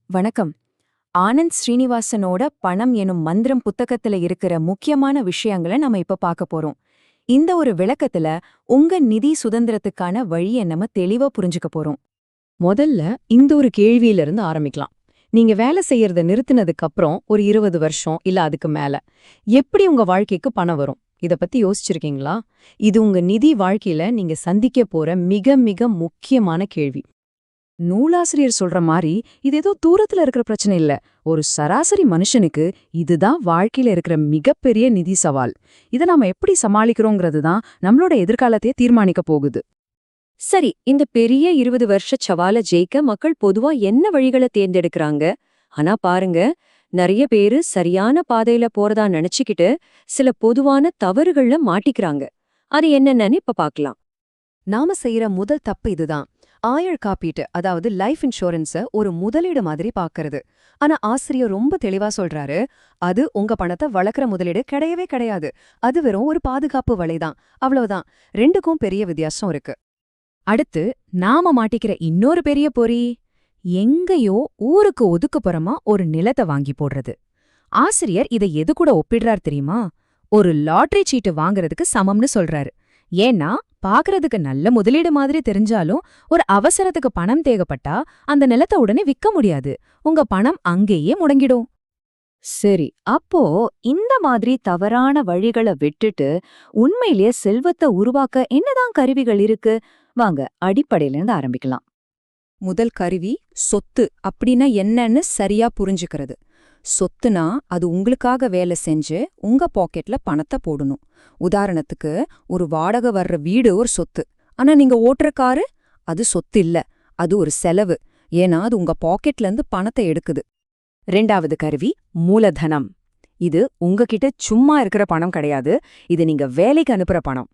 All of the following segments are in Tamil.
வணக்கம். ஆனந்த் ஸ்ரீனிவாசனோட பணம் எனும் மந்திரம் புத்தகத்துல இருக்கிற முக்கியமான விஷயங்களை நம்ம இப்ப பார்க்க போறோம். இந்த ஒரு விளக்கத்துல உங்க நிதி சுதந்திரத்துக்கான வழியை நம்ம தெளிவா புரிஞ்சுக்க போறோம். முதல்ல இந்த ஒரு கேள்வியிலிருந்து ஆரம்பிக்கலாம். நீங்க வேலை செய்யறத நிறுத்தினதுக்கு அப்புறம் ஒரு 20 வருஷம் இல்ல அதுக்கு மேல எப்படி உங்க வாழ்க்கைக்கு பணம் வரும்? இத பத்தி யோசிச்சிருக்கீங்களா? இது உங்க நிதி வாழ்க்கையில நீங்க சந்திக்க போற மிக மிக முக்கியமான கேள்வி. நூலாசிரியர் சொல்ற மாதிரி இது ஏதோ தூரத்துல இருக்கிற பிரச்சனை இல்ல. ஒரு சராசரி மனுஷனுக்கு இதுதான் வாழ்க்கையில இருக்கிற மிகப்பெரிய நிதி சவால். இதை நாம எப்படி சமாளிக்கிறோங்கிறது தான் நம்மளோட எதிர்காலத்தையே தீர்மானிக்க போகுது. சரி, இந்த பெரிய 20 வருஷ சவால ஜெயிக்க மக்கள் பொதுவா என்ன வழிகளை தேர்ந்தெடுக்கறாங்க? ஆனா பாருங்க, நிறைய பேரு சரியான பாதையில போறதா நினைச்சுக்கிட்டு சில பொதுவான தவறுகள்ல மாட்டிக்கிறாங்க. அது என்னென்னு இப்ப பார்க்கலாம். நாம செய்யற முதல் தப்பு இதுதான். ஆயுள் காப்பீட்டு, அதாவது லைஃப் இன்சூரன்ஸ ஒரு முதலீடு மாதிரி பாக்குறது. ஆனா ஆசிரியர் ரொம்ப தெளிவா சொல்றாரு, அது உங்க பணத்தை வளர்க்குற முதலீடு கிடையவே கிடையாது. அது வெறும் ஒரு பாதுகாப்பு வலைதான். அவ்வளவுதான். ரெண்டுக்கும் பெரிய வித்தியாசம் இருக்கு. அடுத்து நாம மாட்டிக்கிற இன்னொரு பெரிய பொறி, எங்கேயோ ஊருக்கு ஒதுக்குப்புறமா ஒரு நிலத்தை வாங்கி போடுறது. ஆசிரியர் இதை எது கூட ஒப்பிடுறார் தெரியுமா? ஒரு லாட்டரி சீட்டு வாங்குறதுக்கு சமம்னு சொல்றாரு. ஏன்னா பாக்குறதுக்கு நல்ல முதலீடு மாதிரி தெரிஞ்சாலும் ஒரு அவசரத்துக்கு பணம் தேவைப்பட்டா அந்த நிலத்தை உடனே விற்க முடியாது. உங்க பணம் அங்கேயே முடங்கிடும். சரி, அப்போ இந்த மாதிரி தவறான வழிகளை விட்டுட்டு உண்மையிலேயே செல்வத்தை உருவாக்க என்னதான் கருவிகள் இருக்கு? வாங்க அடிப்படையில இருந்து ஆரம்பிக்கலாம். முதல் கருவி சொத்து அப்படின்னா என்னன்னு சரியா புரிஞ்சுக்கிறது. சொத்துனா அது உங்களுக்காக வேலை செஞ்சு உங்க பாக்கெட்ல பணத்தை போடணும். உதாரணத்துக்கு, ஒரு வாடகை வர்ற வீடு ஒரு சொத்து. ஆனா நீங்க ஓட்டுற காரு அது சொத்து இல்ல, அது ஒரு செலவு. ஏன்னா அது உங்க பாக்கெட்ல இருந்து பணத்தை எடுக்குது. ரெண்டாவது கருவி மூலதனம். இது உங்ககிட்ட சும்மா இருக்கிற பணம் கிடையாது, இது நீங்க வேலைக்கு அனுப்புற பணம்.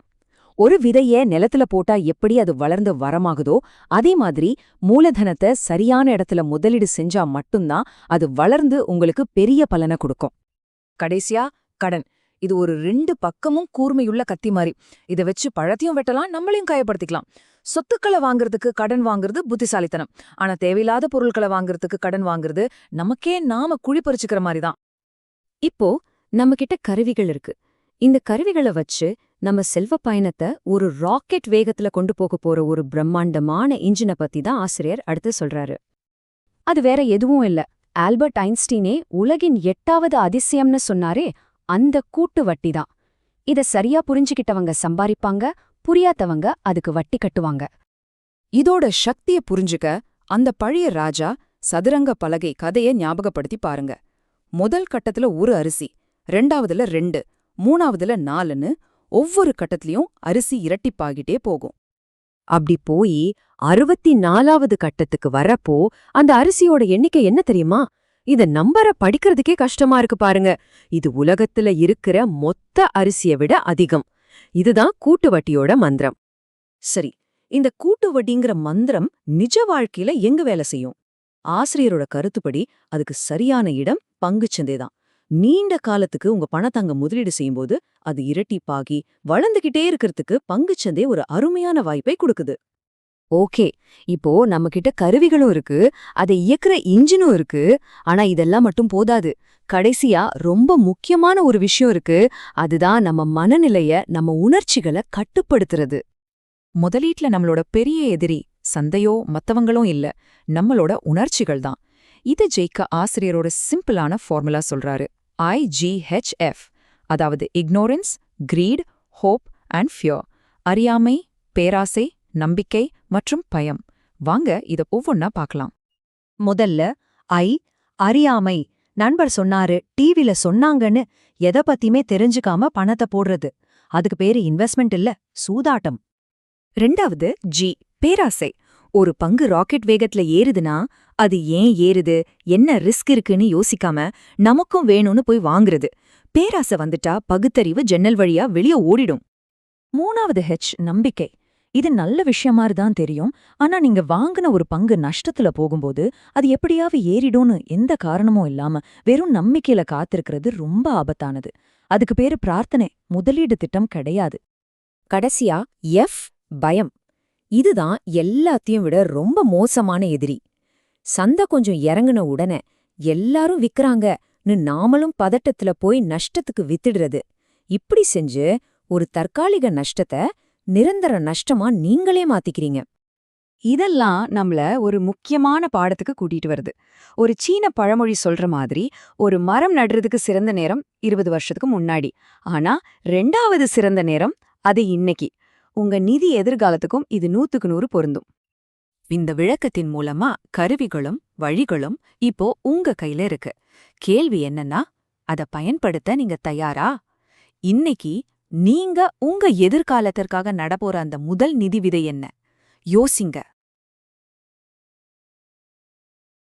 ஒரு விதைய நிலத்துல போட்டா எப்படி அது வளர்ந்து வரமாகுதோ அதே மாதிரி மூலதனத்தை சரியான இடத்துல முதலீடு செஞ்சா மட்டும்தான் அது வளர்ந்து உங்களுக்கு பெரிய பலனை கொடுக்கும். கடைசியா கடன். இது ஒரு 2 பக்கமும் கூர்மையுள்ள கத்தி மாதிரி. இதை வச்சு பழத்தையும் வெட்டலாம், நம்மளையும் காயப்படுத்திக்கலாம். சொத்துக்களை வாங்குறதுக்கு கடன் வாங்குறது புத்திசாலித்தனம். ஆனா தேவையில்லாத பொருட்களை வாங்குறதுக்கு கடன் வாங்குறது நமக்கே நாம குழி பறிச்சுக்கிற மாதிரி தான். இப்போ நம்ம கிட்ட கருவிகள் இருக்கு. இந்த கருவிகளை வச்சு நம்ம செல்வ பயணத்தை ஒரு ராக்கெட் வேகத்துல கொண்டு போக போற ஒரு பிரம்மாண்டமான இன்ஜினை பத்தி தான் ஆசிரியர் அடுத்து சொல்றாரு. அது வேற எதுவும் இல்ல, ஆல்பர்ட் ஐன்ஸ்டீனே உலகின் 8வது அதிசயம்னு சொன்னாரே, அந்த கூட்டு வட்டி தான். இத சரியா புரிஞ்சுக்கிட்டவங்க சம்பாதிப்பாங்க, புரியாதவங்க அதுக்கு வட்டி கட்டுவாங்க. இதோட சக்திய புரிஞ்சுக்க அந்த பழைய ராஜா சதுரங்க பலகை கதைய ஞாபகப்படுத்தி பாருங்க. முதல் கட்டத்துல ஒரு அரிசி, 2வதுல 2, 3வதுல 4ன்னு ஒவ்வொரு கட்டத்திலயும் அரிசி இரட்டிப்பாகிட்டே போகும். அப்படி போய் 64வது கட்டத்துக்கு வரப்போ அந்த அரிசியோட எண்ணிக்கை என்ன தெரியுமா? இத நம்பர படிக்கிறதுக்கே கஷ்டமா இருக்கு பாருங்க. இது உலகத்துல இருக்கிற மொத்த அரிசியை விட அதிகம். இதுதான் கூட்டு வட்டியோட மந்திரம். சரி, இந்த கூட்டு வட்டிங்கிற மந்திரம் நிஜ வாழ்க்கையில எங்க வேலை செய்யும்? ஆசிரியரோட கருத்துப்படி அதுக்கு சரியான இடம் பங்குச்சந்தை தான். நீண்ட காலத்துக்கு உங்க பணத்தை அங்க முதலீடு செய்யும்போது அது இரட்டிப்பாகி வளர்ந்துகிட்டே இருக்கிறதுக்கு பங்குச்சந்தை ஒரு அருமையான வாய்ப்பை கொடுக்குது. ஓகே, இப்போ நம்ம கிட்ட கருவிகளும் இருக்கு, அதை இயக்குற இன்ஜினும் இருக்கு. ஆனா இதெல்லாம் மட்டும் போதாது. கடைசியா ரொம்ப முக்கியமான ஒரு விஷயம் இருக்கு. அதுதான் நம்ம மனநிலைய, நம்ம உணர்ச்சிகளை கட்டுப்படுத்துறது. முதலீட்ல நம்மளோட பெரிய எதிரி சந்தையோ மத்தவங்களோ இல்ல, நம்மளோட உணர்ச்சிகள் தான். இதை ஜெயிக்க ஆசிரியரோட சிம்பிளான ஃபார்முலா சொல்றாரு. IGHF, அதாவது ignorance, greed, hope and fear. அறியாமை, பேராசை, நம்பிக்கை மற்றும் பயம். வாங்க இத ஒவ்வொன்னா பார்க்கலாம். முதல்ல அறியாமை. நண்பர் சொன்னாரு, டிவில சொன்னாங்கன்னு எதை பத்தியுமே தெரிஞ்சுக்காம பணத்தை போடுறது. அதுக்கு பேரு இன்வெஸ்ட்மெண்ட் இல்ல, சூதாட்டம். ரெண்டாவது பேராசை. ஒரு பங்கு ராக்கெட் வேகத்துல ஏறுதுன்னா அது ஏன் ஏறுது, என்ன ரிஸ்க் இருக்குன்னு யோசிக்காம நமக்கும் வேணும்னு போய் வாங்குறது. பேராசை வந்துட்டா பகுத்தறிவு ஜன்னல் வழியா வெளியே ஓடிடும். மூணாவது நம்பிக்கை. இது நல்ல விஷயமாதிரிதான் தெரியும், ஆனா நீங்க வாங்கின ஒரு பங்கு நஷ்டத்துல போகும்போது அது எப்படியாவது ஏறிடும்னு எந்த காரணமும் இல்லாம வெறும் நம்பிக்கையில காத்திருக்கிறது ரொம்ப ஆபத்தானது. அதுக்கு பேரு பிரார்த்தனை, முதலீடு திட்டம் கிடையாது. கடைசியா பயம். இதுதான் எல்லாத்தையும் விட ரொம்ப மோசமான எதிரி. சந்தை கொஞ்சம் இறங்குன உடனே எல்லாரும் விக்கறாங்கன்னு நாமளும் பதட்டத்துல போய் நஷ்டத்துக்கு வித்துடுறது. இப்படி செஞ்சு ஒரு தற்காலிக நஷ்டத்தை நிரந்தர நஷ்டமா நீங்களே மாத்திக்கிறீங்க. இதெல்லாம் நம்மள ஒரு முக்கியமான பாடத்துக்கு கூட்டிட்டு வருது. ஒரு சீன பழமொழி சொல்ற மாதிரி, ஒரு மரம் நடுறதுக்கு சிறந்த நேரம் 20 வருஷத்துக்கு முன்னாடி. ஆனா 2வது சிறந்த நேரம் அது இன்னைக்கு. உங்க நிதி எதிர்காலத்துக்கும் இது 100க்கு 100 பொருந்தும். இந்த விளக்கத்தின் மூலமா கருவிகளும் வழிகளும் இப்போ உங்க கையில இருக்கு. கேள்வி என்னன்னா, அத பயன்படுத்த நீங்க தயாரா? இன்னைக்கு நீங்க உங்க எதிர்காலத்திற்காக நடப்போற அந்த முதல் நிதி விதை என்ன? யோசிங்க.